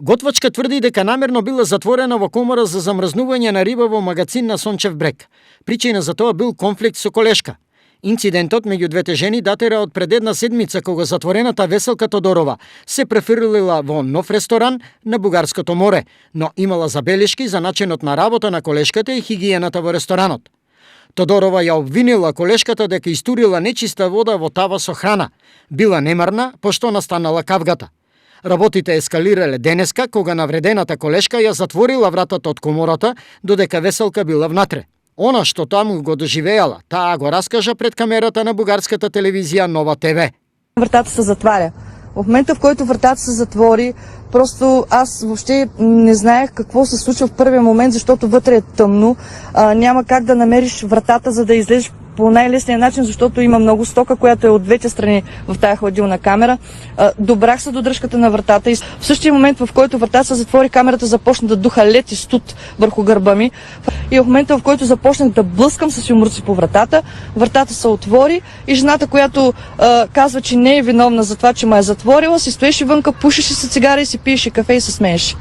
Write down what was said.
Готвачка тврди дека намерно била затворена во комора за замрзнување на риба во магацин на Сончев брег. Причина за тоа бил конфликт со колешка. Инцидентот меѓу двете жени датира од пред една седмица кога затворената Веселка Тодорова се префрлила во нов ресторан на Бугарското море, но имала забелешки за начинот на работа на колешката и хигиената во ресторанот. Тодорова ја обвинила колешката дека истурила нечиста вода во тава со храна. Била немарна, пошто настанала кавгата. Работите ескалирале денеска кога навредената колешка ја затворила вратата од комората, додека Веселка била внатре. Она што таму го доживеала, таа го раскажа пред камерата на бугарската телевизија Нова ТВ. Вратата се затваря. В момента, в който вратата се затвори, просто аз въобще не знаех какво се случва в първия момент, защото вътре е тъмно. Няма как да намериш вратата, за да излезеш по най-лесния начин, защото има много стока, която е от двете страни в тая хладилна камера. Добрах се до дръжката на вратата и в същия момент, в който вратата се затвори, камерата започна да духа лед и студ върху гърба ми. И в момента, в който започнах да блъскам с юмруци по вратата се отвори и жената, която казва, че не е виновна за това, че ме е затворила, си стоеше вънка, пушеше се цигара и си пиеше кафе и се смееше.